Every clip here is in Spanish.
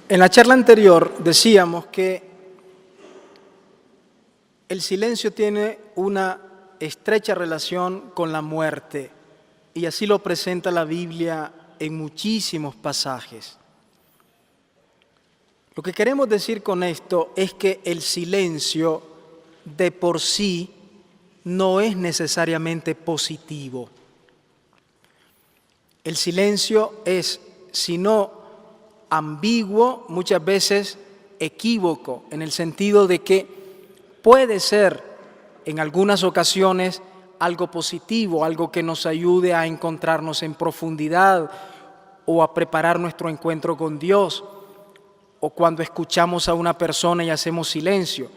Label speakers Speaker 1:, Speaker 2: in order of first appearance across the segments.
Speaker 1: En la charla anterior decíamos que el silencio tiene una estrecha relación con la muerte y así lo presenta la Biblia en muchísimos pasajes. Lo que queremos decir con esto es que el silencio de por sí no es necesariamente positivo. El silencio es, si no ambiguo, muchas veces equívoco, en el sentido de que puede ser en algunas ocasiones algo positivo, algo que nos ayude a encontrarnos en profundidad o a preparar nuestro encuentro con Dios, o cuando escuchamos a una persona y hacemos silencio.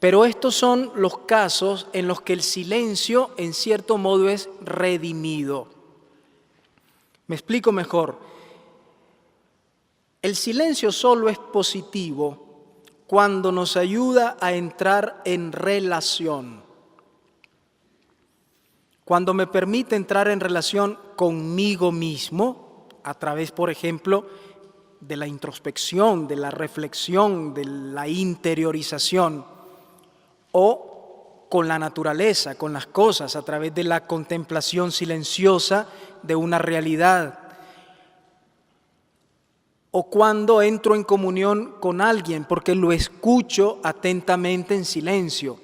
Speaker 1: Pero estos son los casos en los que el silencio en cierto modo es redimido. Me explico mejor. El silencio solo es positivo cuando nos ayuda a entrar en relación. Cuando me permite entrar en relación conmigo mismo, a través, por ejemplo, de la introspección, de la reflexión, de la interiorización, o con la naturaleza, con las cosas, a través de la contemplación silenciosa de una realidad, o cuando entro en comunión con alguien porque lo escucho atentamente en silencio,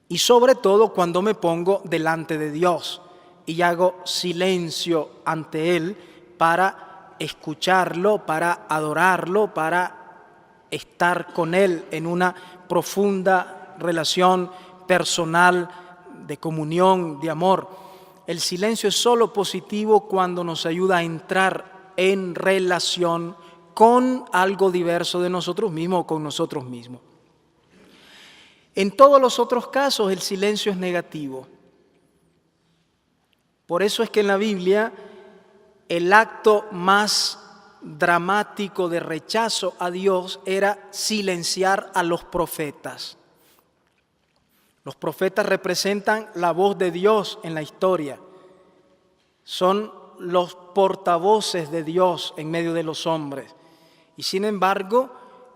Speaker 1: y sobre todo cuando me pongo delante de Dios y hago silencio ante Él para escucharlo, para adorarlo, para estar con Él en una profunda relación personal de comunión, de amor. El silencio es solo positivo cuando nos ayuda a entrar en relación con algo diverso de nosotros mismos o con nosotros mismos. En todos los otros casos el silencio es negativo. Por eso es que en la Biblia el acto más dramático de rechazo a Dios era silenciar a los profetas. Los profetas representan la voz de Dios en la historia. Son los portavoces de Dios en medio de los hombres. Y sin embargo,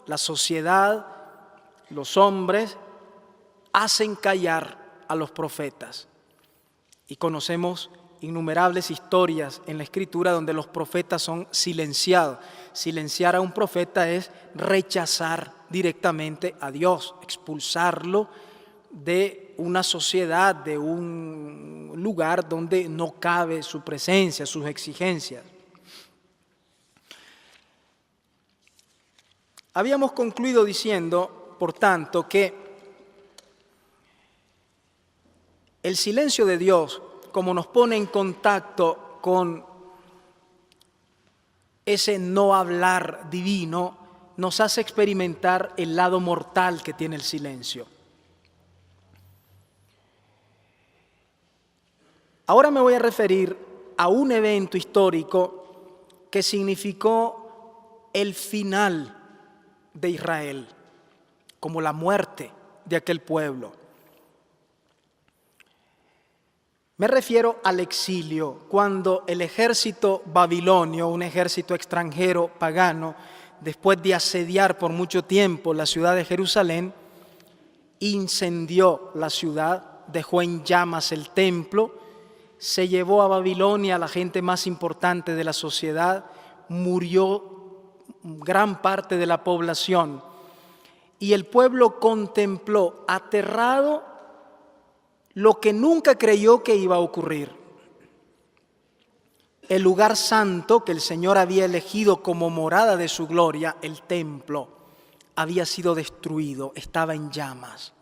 Speaker 1: la sociedad, los hombres, hacen callar a los profetas. Y conocemos innumerables historias en la Escritura donde los profetas son silenciados. Silenciar a un profeta es rechazar directamente a Dios, expulsarlo de una sociedad, de un lugar donde no cabe su presencia, sus exigencias. Habíamos concluido diciendo, por tanto, que el silencio de Dios, como nos pone en contacto con ese no hablar divino, nos hace experimentar el lado mortal que tiene el silencio. Ahora me voy a referir a un evento histórico que significó el final de Israel, como la muerte de aquel pueblo. Me refiero al exilio, cuando el ejército babilonio, un ejército extranjero pagano, después de asediar por mucho tiempo la ciudad de Jerusalén, incendió la ciudad, dejó en llamas el templo, se llevó a Babilonia a la gente más importante de la sociedad, murió gran parte de la población y el pueblo contempló aterrado lo que nunca creyó que iba a ocurrir. El lugar santo que el Señor había elegido como morada de su gloria, el templo, había sido destruido, estaba en llamas.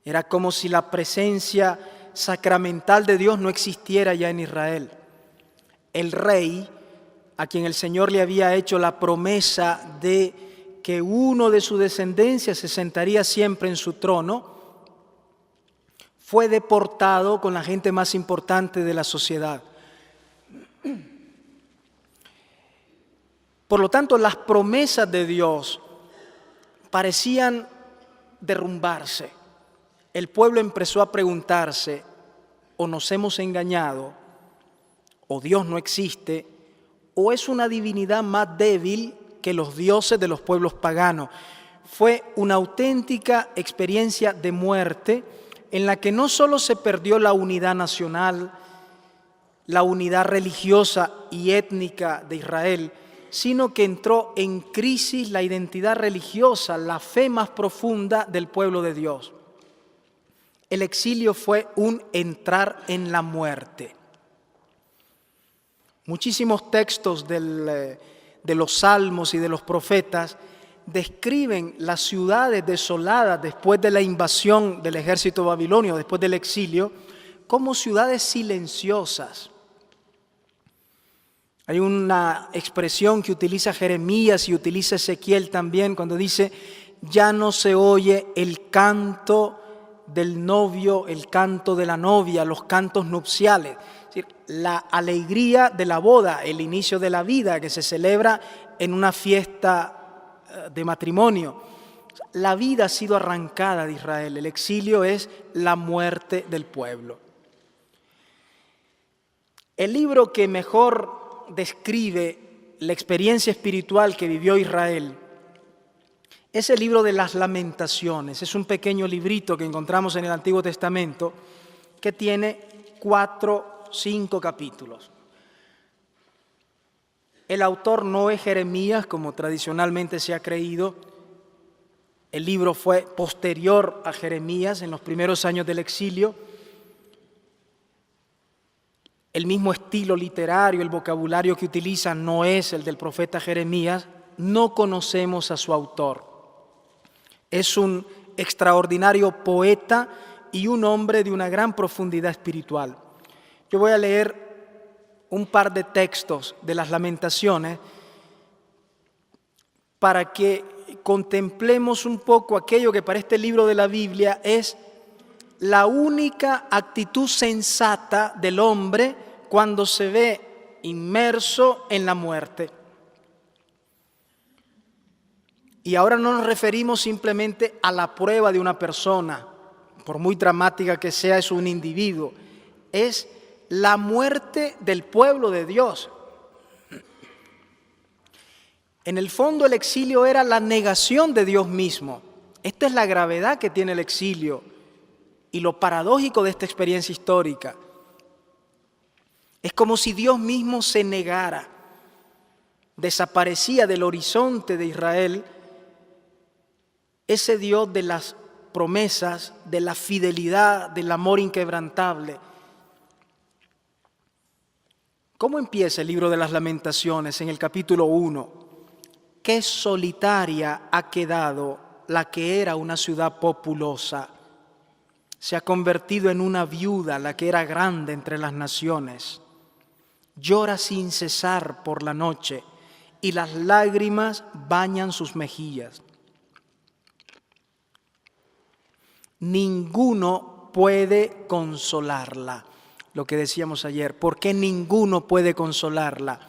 Speaker 1: Era como si la presencia sacramental de Dios no existiera ya en Israel. El rey, a quien el Señor le había hecho la promesa de que uno de su descendencia se sentaría siempre en su trono, fue deportado con la gente más importante de la sociedad. Por lo tanto, las promesas de Dios parecían derrumbarse. El pueblo empezó a preguntarse, o nos hemos engañado, o Dios no existe, o es una divinidad más débil que los dioses de los pueblos paganos. Fue una auténtica experiencia de muerte en la que no solo se perdió la unidad nacional, la unidad religiosa y étnica de Israel, sino que entró en crisis la identidad religiosa, la fe más profunda del pueblo de Dios. El exilio fue un entrar en la muerte. Muchísimos textos de los salmos y de los profetas describen las ciudades desoladas después de la invasión del ejército babilonio, después del exilio, como ciudades silenciosas. Hay una expresión que utiliza Jeremías y utiliza Ezequiel también cuando dice: ya no se oye el canto del novio, el canto de la novia, los cantos nupciales. Es decir, la alegría de la boda, el inicio de la vida que se celebra en una fiesta de matrimonio. La vida ha sido arrancada de Israel. El exilio es la muerte del pueblo. El libro que mejor describe la experiencia espiritual que vivió Israel es el libro de las Lamentaciones. Es un pequeño librito que encontramos en el Antiguo Testamento que tiene 5 capítulos. El autor no es Jeremías, como tradicionalmente se ha creído. El libro fue posterior a Jeremías, en los primeros años del exilio. El mismo estilo literario, el vocabulario que utiliza no es el del profeta Jeremías. No conocemos a su autor. Es un extraordinario poeta y un hombre de una gran profundidad espiritual. Yo voy a leer un par de textos de las Lamentaciones para que contemplemos un poco aquello que para este libro de la Biblia es la única actitud sensata del hombre cuando se ve inmerso en la muerte. Y ahora no nos referimos simplemente a la prueba de una persona, por muy dramática que sea, es un individuo, es la muerte del pueblo de Dios. En el fondo el exilio era la negación de Dios mismo. Esta es la gravedad que tiene el exilio y lo paradójico de esta experiencia histórica. Es como si Dios mismo se negara, desaparecía del horizonte de Israel ese Dios de las promesas, de la fidelidad, del amor inquebrantable. ¿Cómo empieza el libro de las Lamentaciones en el capítulo 1? Qué solitaria ha quedado la que era una ciudad populosa. Se ha convertido en una viuda la que era grande entre las naciones. Llora sin cesar por la noche y las lágrimas bañan sus mejillas. Ninguno puede consolarla. Lo que decíamos ayer, ¿por qué ninguno puede consolarla?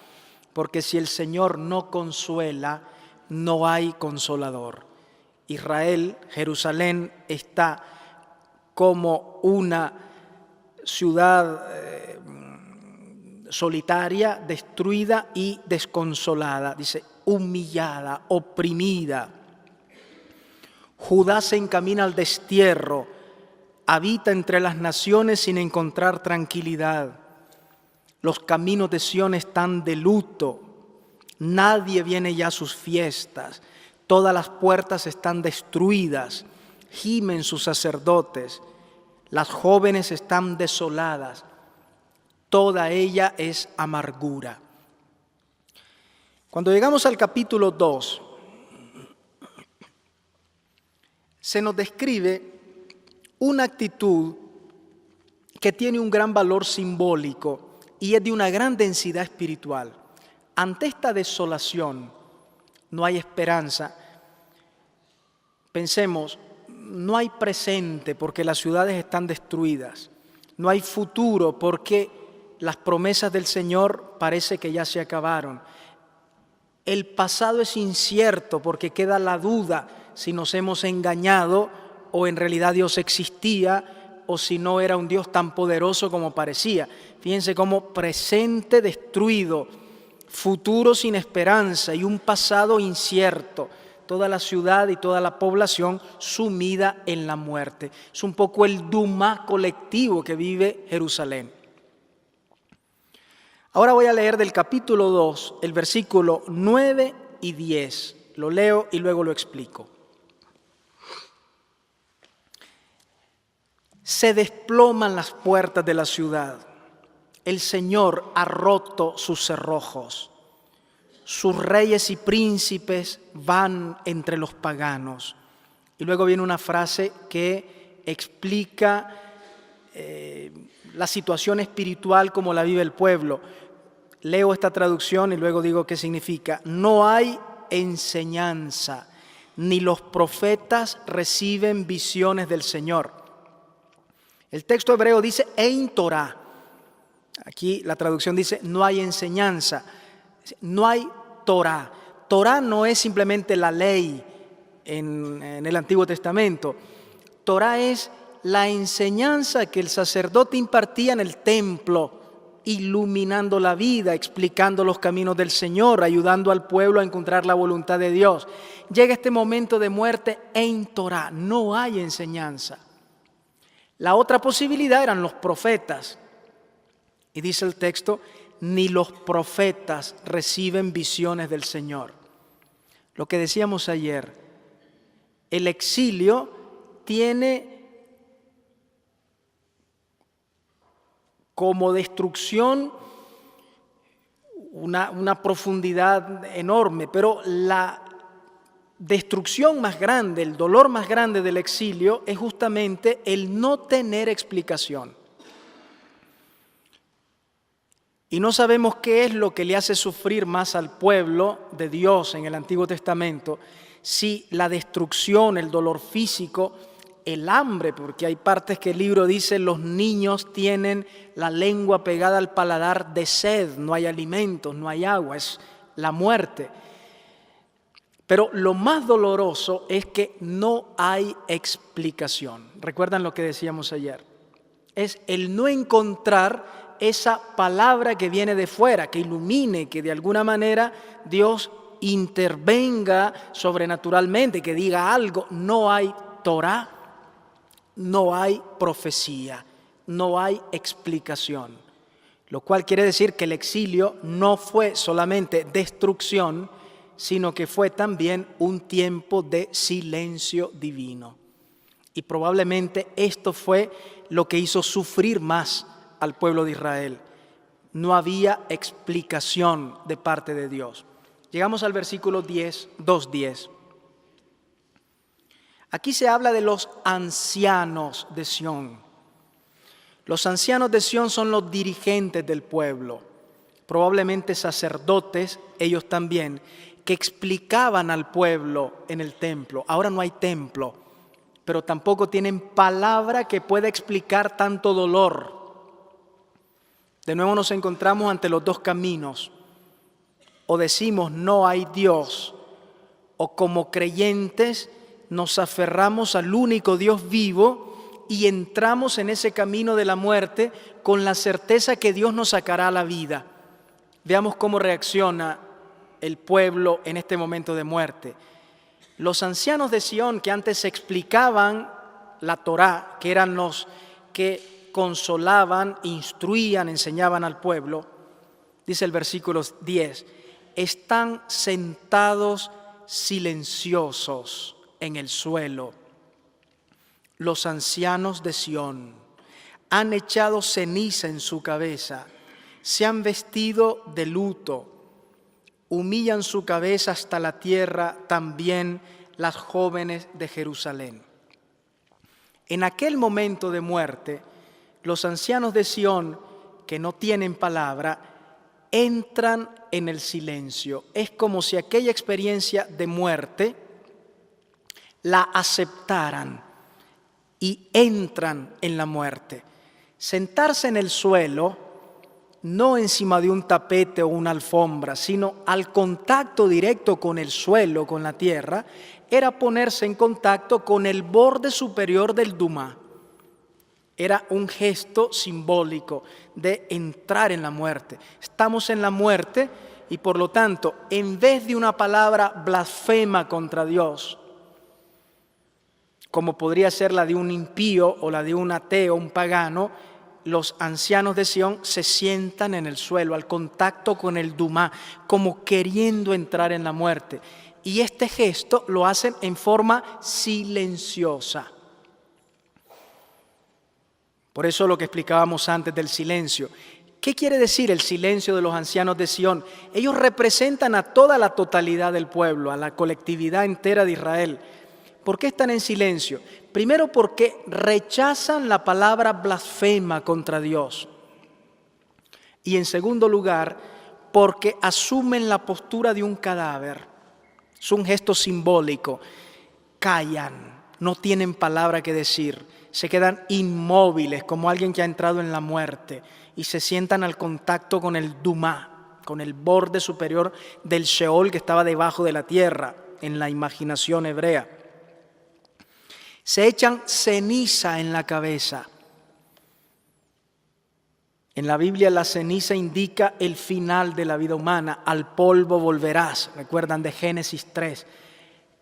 Speaker 1: Porque si el Señor no consuela, no hay consolador. Israel, Jerusalén, está como una ciudad solitaria, destruida y desconsolada. Dice, humillada, oprimida. Judá se encamina al destierro, habita entre las naciones sin encontrar tranquilidad. Los caminos de Sión están de luto, nadie viene ya a sus fiestas, todas las puertas están destruidas, gimen sus sacerdotes, las jóvenes están desoladas, toda ella es amargura. Cuando llegamos al capítulo 2, se nos describe una actitud que tiene un gran valor simbólico y es de una gran densidad espiritual. Ante esta desolación no hay esperanza. Pensemos, no hay presente porque las ciudades están destruidas. No hay futuro porque las promesas del Señor parece que ya se acabaron. El pasado es incierto porque queda la duda si nos hemos engañado o en realidad Dios existía o si no era un Dios tan poderoso como parecía. Fíjense cómo presente destruido, futuro sin esperanza y un pasado incierto. Toda la ciudad y toda la población sumida en la muerte. Es un poco el Dumá colectivo que vive Jerusalén. Ahora voy a leer del capítulo 2, el versículo 9 y 10. Lo leo y luego lo explico. Se desploman las puertas de la ciudad. El Señor ha roto sus cerrojos. Sus reyes y príncipes van entre los paganos. Y luego viene una frase que explica la situación espiritual como la vive el pueblo. Leo esta traducción y luego digo qué significa. No hay enseñanza, ni los profetas reciben visiones del Señor. El texto hebreo dice Ein Torah. Aquí la traducción dice no hay enseñanza. No hay Torah. Torah no es simplemente la ley en el Antiguo Testamento. Torah es la enseñanza que el sacerdote impartía en el templo, iluminando la vida, explicando los caminos del Señor, ayudando al pueblo a encontrar la voluntad de Dios. Llega este momento de muerte en Torah, no hay enseñanza. La otra posibilidad eran los profetas. Y dice el texto, ni los profetas reciben visiones del Señor. Lo que decíamos ayer, el exilio tiene como destrucción una profundidad enorme, pero la destrucción más grande, el dolor más grande del exilio es justamente el no tener explicación. Y no sabemos qué es lo que le hace sufrir más al pueblo de Dios en el Antiguo Testamento, si la destrucción, el dolor físico, el hambre, porque hay partes que el libro dice los niños tienen la lengua pegada al paladar de sed, no hay alimentos, no hay agua, es la muerte. Pero lo más doloroso es que no hay explicación. ¿Recuerdan lo que decíamos ayer? Es el no encontrar esa palabra que viene de fuera, que ilumine, que de alguna manera Dios intervenga sobrenaturalmente, que diga algo. No hay Torah, no hay profecía, no hay explicación. Lo cual quiere decir que el exilio no fue solamente destrucción, sino que fue también un tiempo de silencio divino. Y probablemente esto fue lo que hizo sufrir más al pueblo de Israel. No había explicación de parte de Dios. Llegamos al versículo 2:10. Aquí se habla de los ancianos de Sión. Los ancianos de Sión son los dirigentes del pueblo, probablemente sacerdotes, ellos también, que explicaban al pueblo en el templo. Ahora no hay templo, pero tampoco tienen palabra que pueda explicar tanto dolor. De nuevo nos encontramos ante los dos caminos. O decimos no hay Dios, o como creyentes nos aferramos al único Dios vivo y entramos en ese camino de la muerte con la certeza que Dios nos sacará a la vida. Veamos cómo reacciona el pueblo en este momento de muerte. Los ancianos de Sión, que antes explicaban la Torá, que eran los que consolaban, instruían, enseñaban al pueblo, dice el versículo 10, están sentados silenciosos en el suelo. Los ancianos de Sión han echado ceniza en su cabeza, se han vestido de luto, humillan su cabeza hasta la tierra también las jóvenes de Jerusalén. En aquel momento de muerte, los ancianos de Sión, que no tienen palabra, entran en el silencio. Es como si aquella experiencia de muerte la aceptaran y entran en la muerte. Sentarse en el suelo, no encima de un tapete o una alfombra, sino al contacto directo con el suelo, con la tierra, era ponerse en contacto con el borde superior del Dumá. Era un gesto simbólico de entrar en la muerte. Estamos en la muerte, Y por lo tanto, en vez de una palabra blasfema contra Dios, como podría ser la de un impío o la de un ateo, un pagano, los ancianos de Sión se sientan en el suelo, al contacto con el Dumá, como queriendo entrar en la muerte. Y este gesto lo hacen en forma silenciosa. Por eso lo que explicábamos antes del silencio. ¿Qué quiere decir el silencio de los ancianos de Sión? Ellos representan a toda la totalidad del pueblo, a la colectividad entera de Israel. ¿Por qué están en silencio? Primero porque rechazan la palabra blasfema contra Dios. Y en segundo lugar, porque asumen la postura de un cadáver. Es un gesto simbólico. Callan, no tienen palabra que decir. Se quedan inmóviles como alguien que ha entrado en la muerte y se sientan al contacto con el Dumá, con el borde superior del Sheol que estaba debajo de la tierra en la imaginación hebrea. Se echan ceniza en la cabeza. En la Biblia la ceniza indica el final de la vida humana. Al polvo volverás, recuerdan de Génesis 3.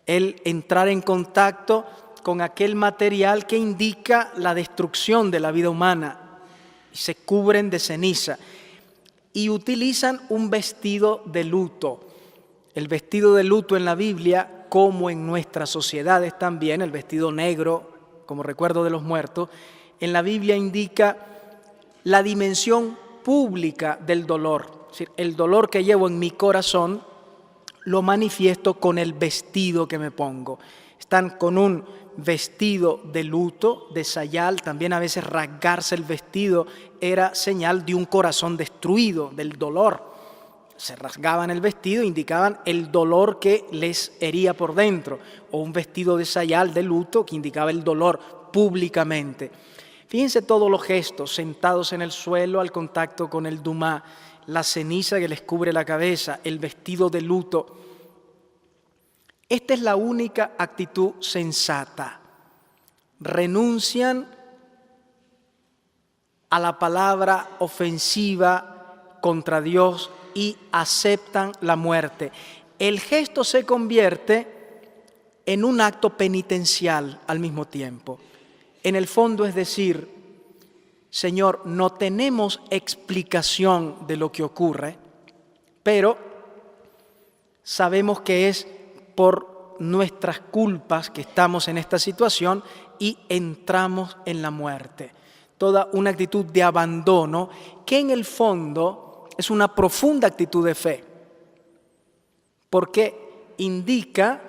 Speaker 1: El entrar en contacto con aquel material que indica la destrucción de la vida humana. Y se cubren de ceniza. Y utilizan un vestido de luto. El vestido de luto en la Biblia, como en nuestras sociedades también, el vestido negro, como recuerdo de los muertos, en la Biblia indica la dimensión pública del dolor. Es decir, el dolor que llevo en mi corazón lo manifiesto con el vestido que me pongo. Están con un vestido de luto, de sayal, también a veces rasgarse el vestido era señal de un corazón destruido, del dolor. Se rasgaban el vestido, indicaban el dolor que les hería por dentro, o un vestido de sayal, de luto, que indicaba el dolor públicamente. Fíjense todos los gestos, sentados en el suelo al contacto con el Dumá, la ceniza que les cubre la cabeza, el vestido de luto. Esta es la única actitud sensata. Renuncian a la palabra ofensiva contra Dios y aceptan la muerte. El gesto se convierte en un acto penitencial al mismo tiempo. En el fondo es decir, Señor, no tenemos explicación de lo que ocurre, pero sabemos que es por nuestras culpas que estamos en esta situación y entramos en la muerte. Toda una actitud de abandono que en el fondo es una profunda actitud de fe, porque indica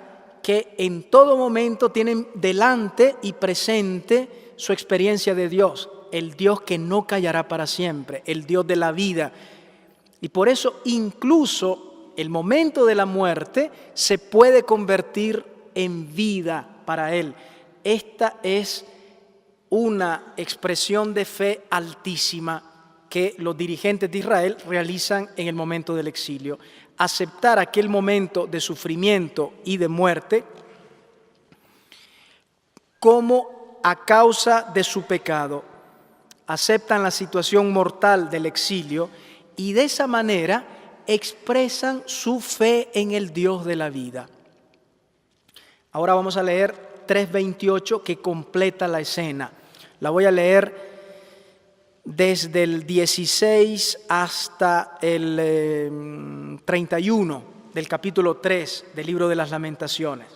Speaker 1: que en todo momento tienen delante y presente su experiencia de Dios, el Dios que no callará para siempre, el Dios de la vida. Y por eso incluso el momento de la muerte se puede convertir en vida para Él. Esta es una expresión de fe altísima que los dirigentes de Israel realizan en el momento del exilio. Aceptar aquel momento de sufrimiento y de muerte como a causa de su pecado. Aceptan la situación mortal del exilio y de esa manera expresan su fe en el Dios de la vida. Ahora vamos a leer 3:28 que completa la escena. La voy a leer desde el 16 hasta el 31 del capítulo 3 del libro de las Lamentaciones.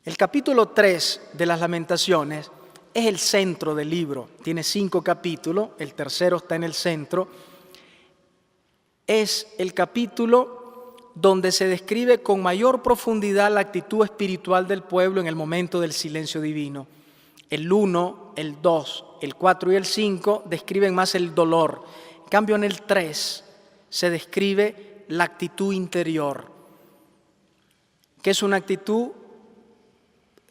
Speaker 1: El capítulo 3 de las Lamentaciones es el centro del libro. Tiene 5 capítulos, el tercero está en el centro. Es el capítulo donde se describe con mayor profundidad la actitud espiritual del pueblo en el momento del silencio divino. El 1, el 2, el 4 y el 5 describen más el dolor. En cambio, en el 3 se describe la actitud interior, que es una actitud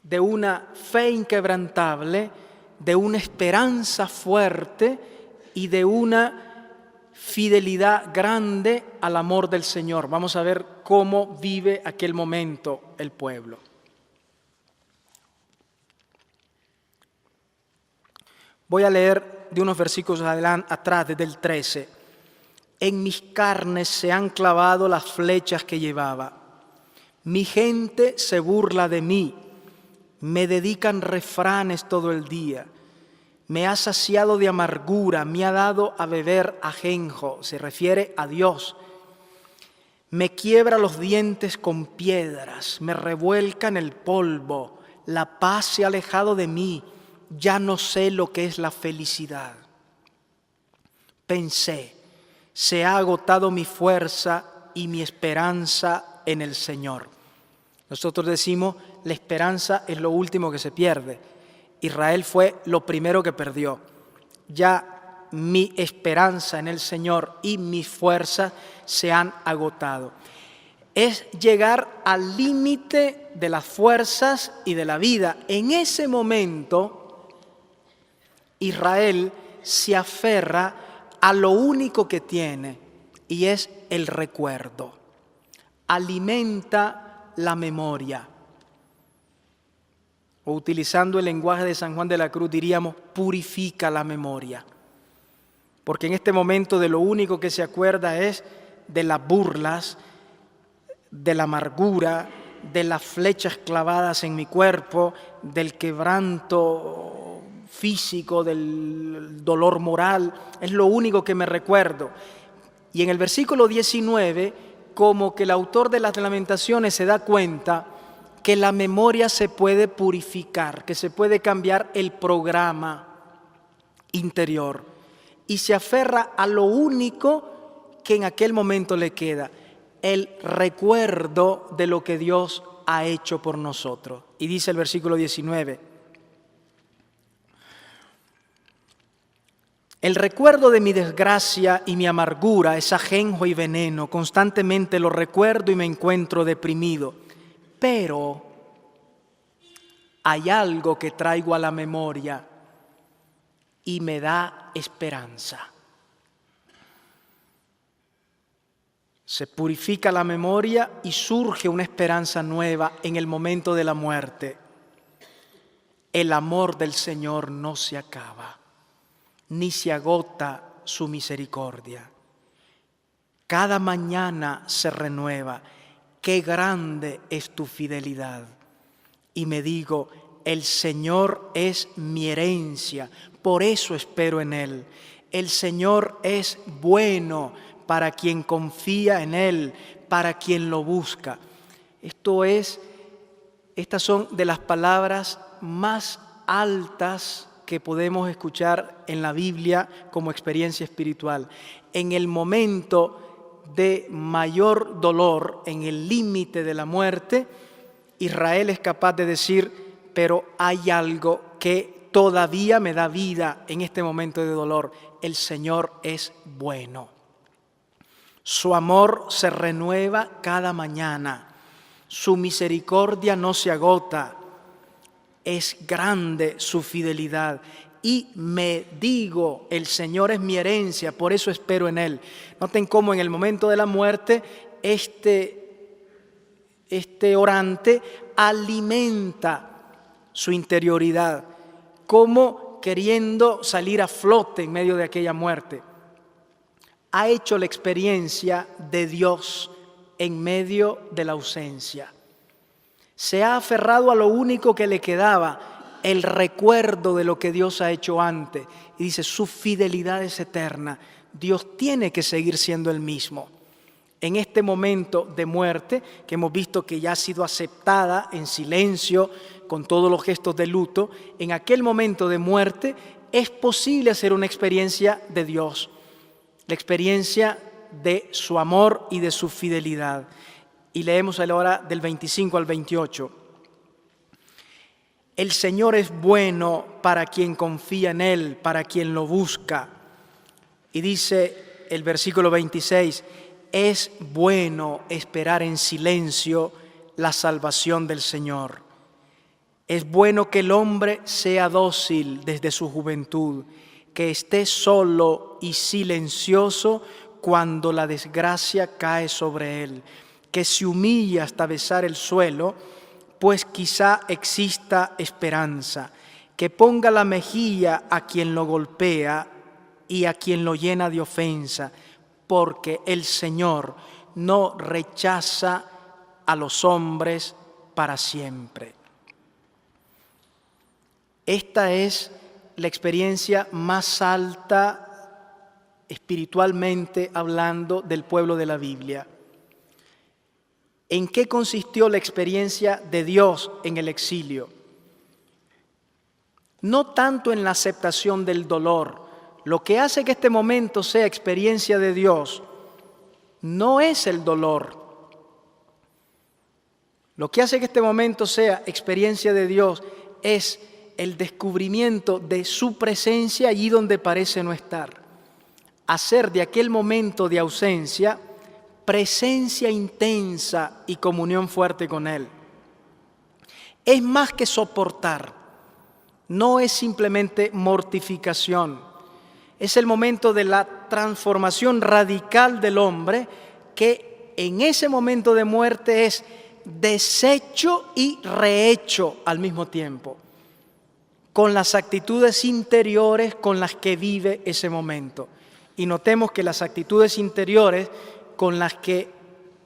Speaker 1: de una fe inquebrantable, de una esperanza fuerte y de una fidelidad grande al amor del Señor. Vamos a ver cómo vive aquel momento el pueblo. Voy a leer de unos versículos atrás, desde el 13. En mis carnes se han clavado las flechas que llevaba. Mi gente se burla de mí. Me dedican refranes todo el día. Me ha saciado de amargura, me ha dado a beber ajenjo. Se refiere a Dios. Me quiebra los dientes con piedras, me revuelca en el polvo. La paz se ha alejado de mí. Ya no sé lo que es la felicidad. Pensé, se ha agotado mi fuerza y mi esperanza en el Señor. Nosotros decimos, la esperanza es lo último que se pierde. Israel fue lo primero que perdió. Ya mi esperanza en el Señor y mis fuerzas se han agotado. Es llegar al límite de las fuerzas y de la vida. En ese momento, Israel se aferra a lo único que tiene, y es el recuerdo. Alimenta la memoria. O utilizando el lenguaje de San Juan de la Cruz, diríamos, purifica la memoria. Porque en este momento de lo único que se acuerda es de las burlas, de la amargura, de las flechas clavadas en mi cuerpo, del quebranto físico, del dolor moral. Es lo único que me recuerdo. Y en el versículo 19, como que el autor de las Lamentaciones se da cuenta que la memoria se puede purificar, que se puede cambiar el programa interior, y se aferra a lo único que en aquel momento le queda, el recuerdo de lo que Dios ha hecho por nosotros. Y dice el versículo 19, el recuerdo de mi desgracia y mi amargura es ajenjo y veneno, constantemente lo recuerdo y me encuentro deprimido. Pero hay algo que traigo a la memoria y me da esperanza. Se purifica la memoria y surge una esperanza nueva en el momento de la muerte. El amor del Señor no se acaba, ni se agota su misericordia. Cada mañana se renueva. Qué grande es tu fidelidad. Y me digo, el Señor es mi herencia, por eso espero en Él. El Señor es bueno para quien confía en Él, para quien lo busca. Estas son de las palabras más altas que podemos escuchar en la Biblia como experiencia espiritual. En el momento de mayor dolor, en el límite de la muerte, Israel es capaz de decir, pero hay algo que todavía me da vida en este momento de dolor. El Señor es bueno. Su amor se renueva cada mañana. Su misericordia no se agota. Es grande su fidelidad. Y me digo, el Señor es mi herencia, por eso espero en Él. Noten cómo en el momento de la muerte, este orante alimenta su interioridad, como queriendo salir a flote en medio de aquella muerte. Ha hecho la experiencia de Dios en medio de la ausencia. Se ha aferrado a lo único que le quedaba, el recuerdo de lo que Dios ha hecho antes. Y dice, su fidelidad es eterna. Dios tiene que seguir siendo el mismo. En este momento de muerte, que hemos visto que ya ha sido aceptada en silencio, con todos los gestos de luto, en aquel momento de muerte es posible hacer una experiencia de Dios, la experiencia de su amor y de su fidelidad. Y leemos ahora del 25 al 28. El Señor es bueno para quien confía en Él, para quien lo busca. Y dice el versículo 26, es bueno esperar en silencio la salvación del Señor. Es bueno que el hombre sea dócil desde su juventud, que esté solo y silencioso cuando la desgracia cae sobre él, que se humille hasta besar el suelo, pues quizá exista esperanza, que ponga la mejilla a quien lo golpea y a quien lo llena de ofensa, porque el Señor no rechaza a los hombres para siempre. Esta es la experiencia más alta espiritualmente hablando del pueblo de la Biblia. ¿En qué consistió la experiencia de Dios en el exilio? No tanto en la aceptación del dolor. Lo que hace que este momento sea experiencia de Dios no es el dolor. Lo que hace que este momento sea experiencia de Dios es el descubrimiento de su presencia allí donde parece no estar. Hacer de aquel momento de ausencia presencia intensa y comunión fuerte con Él. Es más que soportar, no es simplemente mortificación. Es el momento de la transformación radical del hombre que en ese momento de muerte es deshecho y rehecho al mismo tiempo, con las actitudes interiores con las que vive ese momento. Y notemos que las actitudes interiores con las que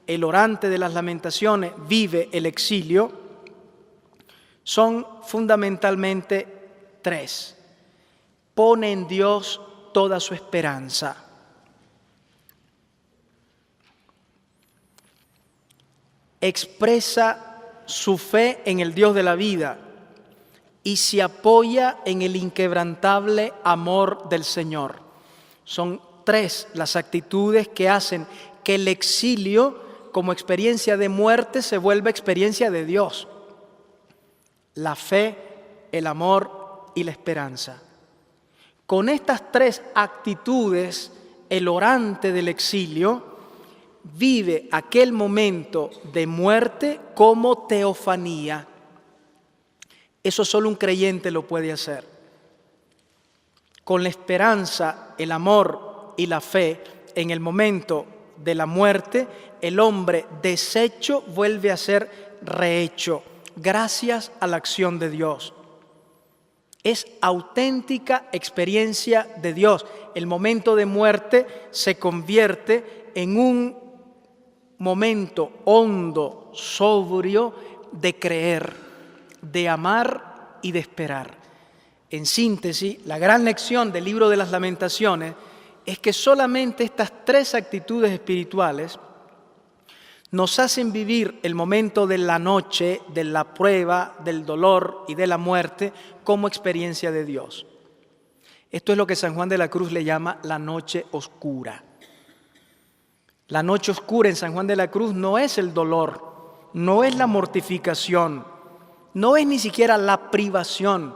Speaker 1: el orante de las Lamentaciones vive el exilio son fundamentalmente tres. Pone en Dios toda su esperanza. Expresa su fe en el Dios de la vida y se apoya en el inquebrantable amor del Señor. Son tres las actitudes que hacen que el exilio, como experiencia de muerte, se vuelva experiencia de Dios. La fe, el amor y la esperanza. Con estas tres actitudes, el orante del exilio vive aquel momento de muerte como teofanía. Eso solo un creyente lo puede hacer. Con la esperanza, el amor y la fe, en el momento de la muerte, el hombre deshecho vuelve a ser rehecho, gracias a la acción de Dios. Es auténtica experiencia de Dios. El momento de muerte se convierte en un momento hondo, sobrio, de creer, de amar y de esperar. En síntesis, la gran lección del libro de las Lamentaciones es que solamente estas tres actitudes espirituales nos hacen vivir el momento de la noche, de la prueba, del dolor y de la muerte como experiencia de Dios. Esto es lo que San Juan de la Cruz le llama la noche oscura. La noche oscura en San Juan de la Cruz no es el dolor, no es la mortificación, no es ni siquiera la privación.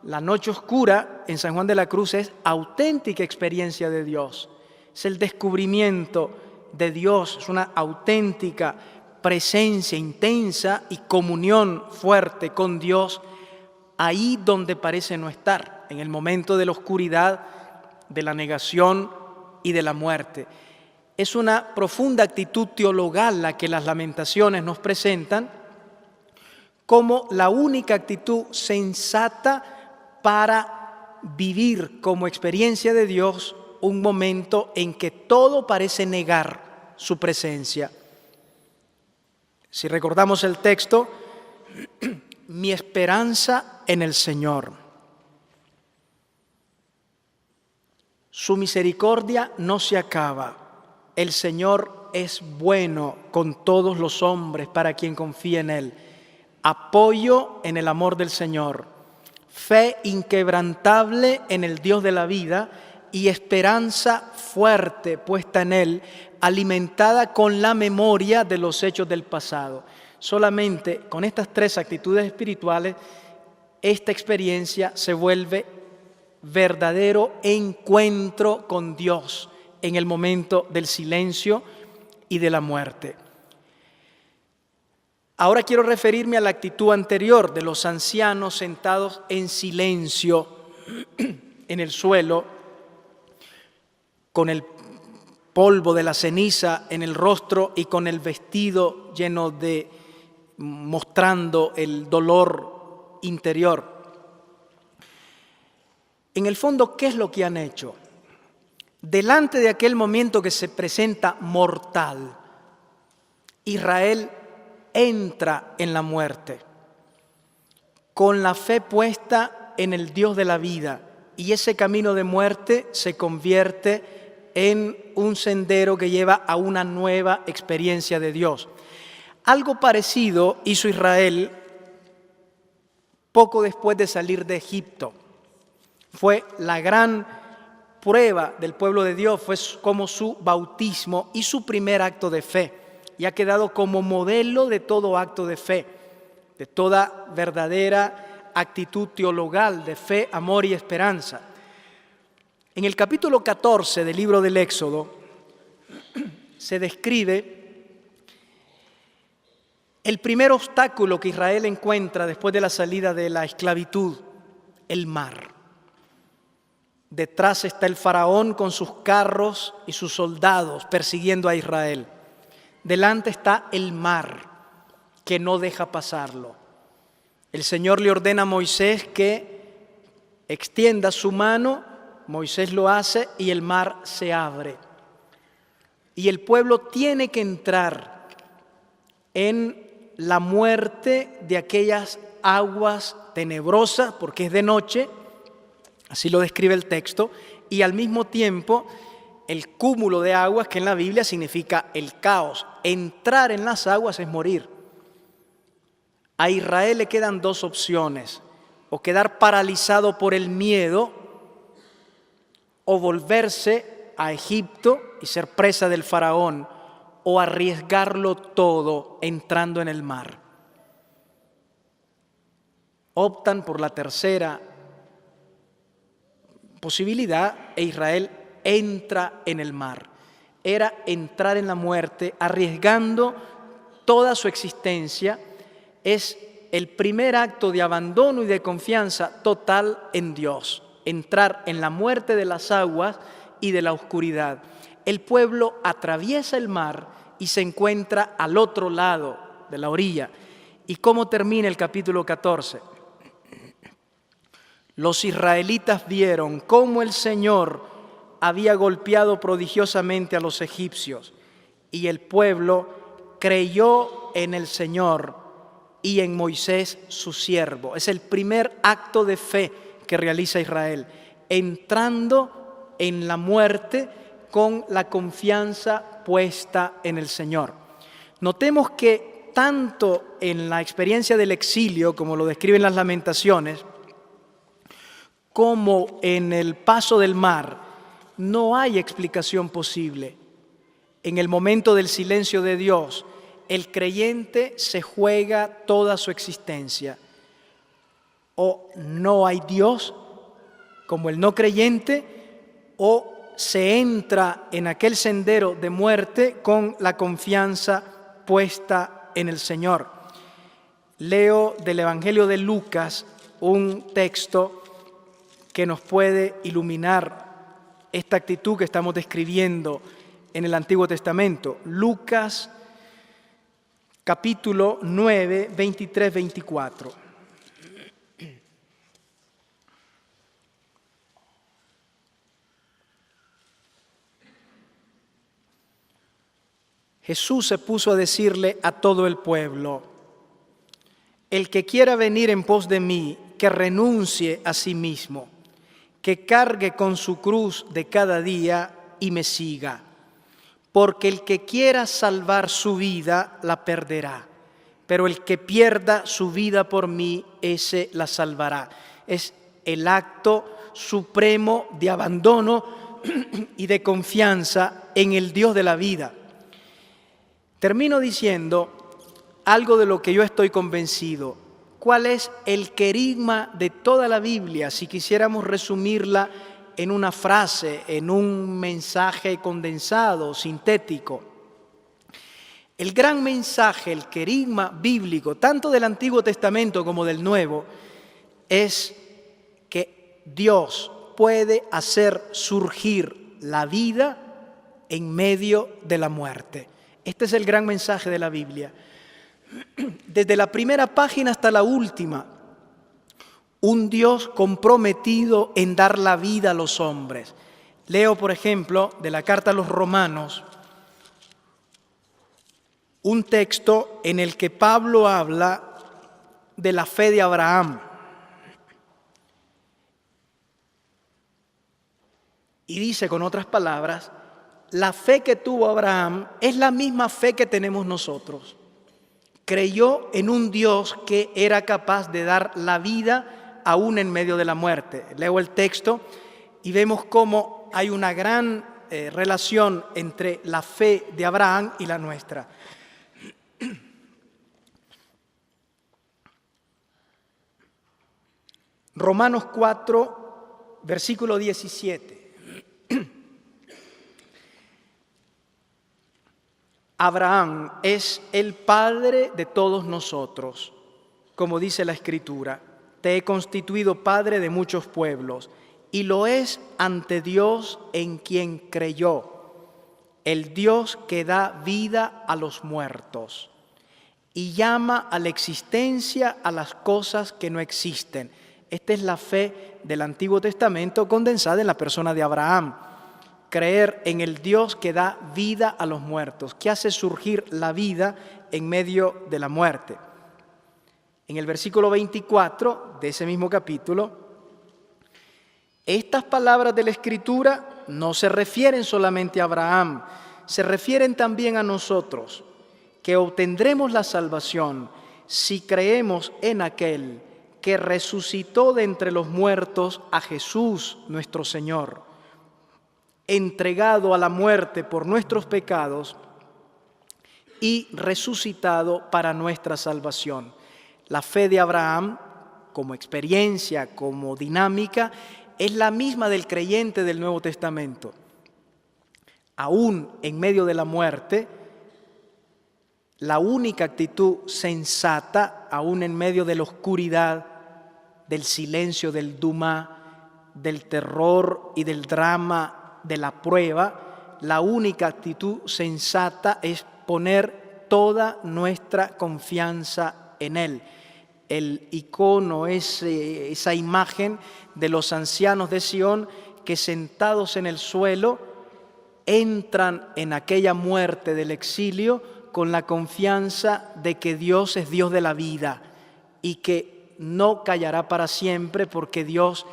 Speaker 1: La noche oscura en San Juan de la Cruz es auténtica experiencia de Dios. Es el descubrimiento de Dios, es una auténtica presencia intensa y comunión fuerte con Dios ahí donde parece no estar, en el momento de la oscuridad, de la negación y de la muerte. Es una profunda actitud teologal la que las Lamentaciones nos presentan como la única actitud sensata para vivir como experiencia de Dios un momento en que todo parece negar su presencia. Si recordamos el texto, mi esperanza en el Señor. Su misericordia no se acaba. El Señor es bueno con todos los hombres para quien confía en Él. Apoyo en el amor del Señor. Fe inquebrantable en el Dios de la vida y esperanza fuerte puesta en Él, alimentada con la memoria de los hechos del pasado. Solamente con estas tres actitudes espirituales, esta experiencia se vuelve verdadero encuentro con Dios en el momento del silencio y de la muerte. Ahora quiero referirme a la actitud anterior de los ancianos sentados en silencio en el suelo, con el polvo de la ceniza en el rostro y con el vestido lleno mostrando el dolor interior. En el fondo, ¿qué es lo que han hecho? Delante de aquel momento que se presenta mortal, Israel entra en la muerte con la fe puesta en el Dios de la vida, y ese camino de muerte se convierte en un sendero que lleva a una nueva experiencia de Dios. Algo parecido hizo Israel poco después de salir de Egipto. Fue la gran prueba del pueblo de Dios, fue como su bautismo y su primer acto de fe, y ha quedado como modelo de todo acto de fe, de toda verdadera actitud teologal de fe, amor y esperanza. En el capítulo 14 del libro del Éxodo se describe el primer obstáculo que Israel encuentra después de la salida de la esclavitud, el mar. Detrás está el faraón con sus carros y sus soldados persiguiendo a Israel. Delante está el mar que no deja pasarlo. El Señor le ordena a Moisés que extienda su mano, Moisés lo hace y el mar se abre. Y el pueblo tiene que entrar en la muerte de aquellas aguas tenebrosas, porque es de noche, así lo describe el texto, y al mismo tiempo el cúmulo de aguas, que en la Biblia significa el caos. Entrar en las aguas es morir. A Israel le quedan dos opciones: o quedar paralizado por el miedo, o volverse a Egipto y ser presa del faraón, o arriesgarlo todo entrando en el mar. Optan por la tercera posibilidad e Israel entra en el mar. Era entrar en la muerte, arriesgando toda su existencia. Es el primer acto de abandono y de confianza total en Dios. Entrar en la muerte de las aguas y de la oscuridad. El pueblo atraviesa el mar y se encuentra al otro lado de la orilla. ¿Y cómo termina el capítulo 14? Los israelitas vieron cómo el Señor había golpeado prodigiosamente a los egipcios, y el pueblo creyó en el Señor y en Moisés su siervo. Es el primer acto de fe que realiza Israel, entrando en la muerte con la confianza puesta en el Señor. Notemos que tanto en la experiencia del exilio, como lo describen las Lamentaciones, como en el paso del mar, no hay explicación posible. En el momento del silencio de Dios, el creyente se juega toda su existencia. O no hay Dios, como el no creyente, o se entra en aquel sendero de muerte con la confianza puesta en el Señor. Leo del Evangelio de Lucas un texto que nos puede iluminar esta actitud que estamos describiendo en el Antiguo Testamento. Lucas capítulo 9, 23-24. Jesús se puso a decirle a todo el pueblo: el que quiera venir en pos de mí, que renuncie a sí mismo, que cargue con su cruz de cada día y me siga. Porque el que quiera salvar su vida, la perderá. Pero el que pierda su vida por mí, ese la salvará. Es el acto supremo de abandono y de confianza en el Dios de la vida. Termino diciendo algo de lo que yo estoy convencido. ¿Cuál es el querigma de toda la Biblia? Si quisiéramos resumirla en una frase, en un mensaje condensado, sintético. El gran mensaje, el querigma bíblico, tanto del Antiguo Testamento como del Nuevo, es que Dios puede hacer surgir la vida en medio de la muerte. Este es el gran mensaje de la Biblia. Desde la primera página hasta la última, un Dios comprometido en dar la vida a los hombres. Leo, por ejemplo, de la carta a los Romanos, un texto en el que Pablo habla de la fe de Abraham. Y dice, con otras palabras, la fe que tuvo Abraham es la misma fe que tenemos nosotros. Creyó en un Dios que era capaz de dar la vida aún en medio de la muerte. Leo el texto y vemos cómo hay una gran relación entre la fe de Abraham y la nuestra. Romanos 4, versículo 17. Abraham es el padre de todos nosotros, como dice la Escritura. Te he constituido padre de muchos pueblos, y lo es ante Dios en quien creyó, el Dios que da vida a los muertos y llama a la existencia a las cosas que no existen. Esta es la fe del Antiguo Testamento condensada en la persona de Abraham. Creer en el Dios que da vida a los muertos, que hace surgir la vida en medio de la muerte. En el versículo 24 de ese mismo capítulo, estas palabras de la Escritura no se refieren solamente a Abraham, se refieren también a nosotros, que obtendremos la salvación si creemos en aquel que resucitó de entre los muertos a Jesús nuestro Señor, entregado a la muerte por nuestros pecados y resucitado para nuestra salvación. La fe de Abraham, como experiencia, como dinámica, es la misma del creyente del Nuevo Testamento. Aún en medio de la muerte, la única actitud sensata, aún en medio de la oscuridad, del silencio, del dumá, del terror y del drama de la prueba, la única actitud sensata es poner toda nuestra confianza en Él. El icono es esa imagen de los ancianos de Sión que sentados en el suelo entran en aquella muerte del exilio con la confianza de que Dios es Dios de la vida y que no callará para siempre porque Dios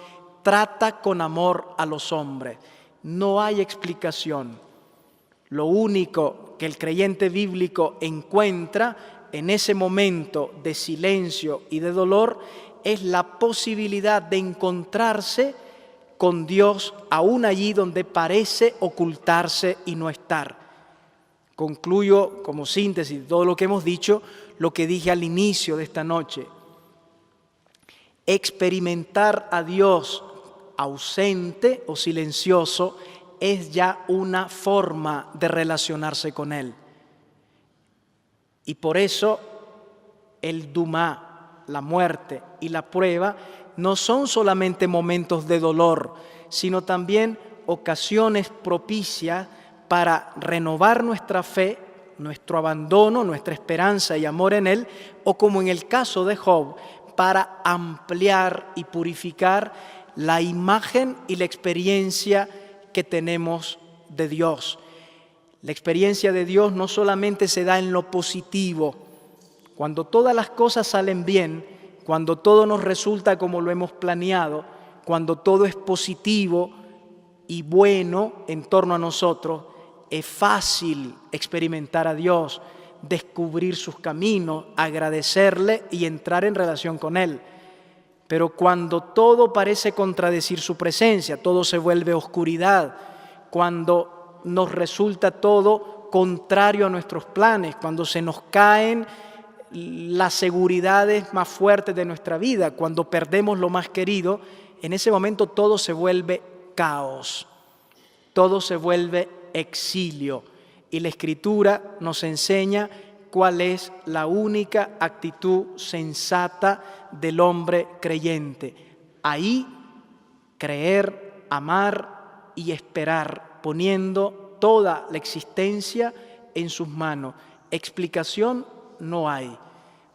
Speaker 1: trata con amor a los hombres. No hay explicación. Lo único que el creyente bíblico encuentra en ese momento de silencio y de dolor es la posibilidad de encontrarse con Dios aún allí donde parece ocultarse y no estar. Concluyo como síntesis de todo lo que hemos dicho, lo que dije al inicio de esta noche. Experimentar a Dios ausente o silencioso es ya una forma de relacionarse con Él. Y por eso el dumá, la muerte y la prueba no son solamente momentos de dolor, sino también ocasiones propicias para renovar nuestra fe, nuestro abandono, nuestra esperanza y amor en Él, o como en el caso de Job, para ampliar y purificar la imagen y la experiencia que tenemos de Dios. La experiencia de Dios no solamente se da en lo positivo, cuando todas las cosas salen bien, cuando todo nos resulta como lo hemos planeado, cuando todo es positivo y bueno en torno a nosotros, es fácil experimentar a Dios, descubrir sus caminos, agradecerle y entrar en relación con Él. Pero cuando todo parece contradecir su presencia, todo se vuelve oscuridad, cuando nos resulta todo contrario a nuestros planes, cuando se nos caen las seguridades más fuertes de nuestra vida, cuando perdemos lo más querido, en ese momento todo se vuelve caos, todo se vuelve exilio. Y la Escritura nos enseña cuál es la única actitud sensata del hombre creyente. Ahí creer, amar y esperar, poniendo toda la existencia en sus manos. Explicación no hay,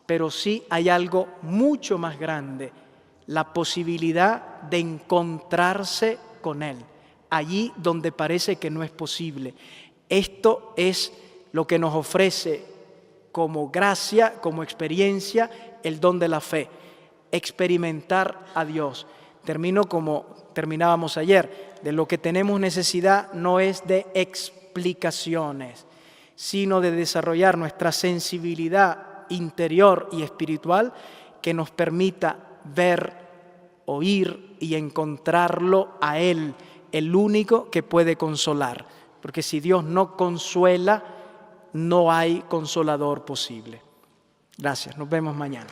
Speaker 1: pero sí hay algo mucho más grande, la posibilidad de encontrarse con Él, allí donde parece que no es posible. Esto es lo que nos ofrece como gracia, como experiencia, el don de la fe, experimentar a Dios. Termino como terminábamos ayer, de lo que tenemos necesidad no es de explicaciones, sino de desarrollar nuestra sensibilidad interior y espiritual que nos permita ver, oír y encontrarlo a Él, el único que puede consolar. Porque si Dios no consuela, no hay consolador posible. Gracias, nos vemos mañana.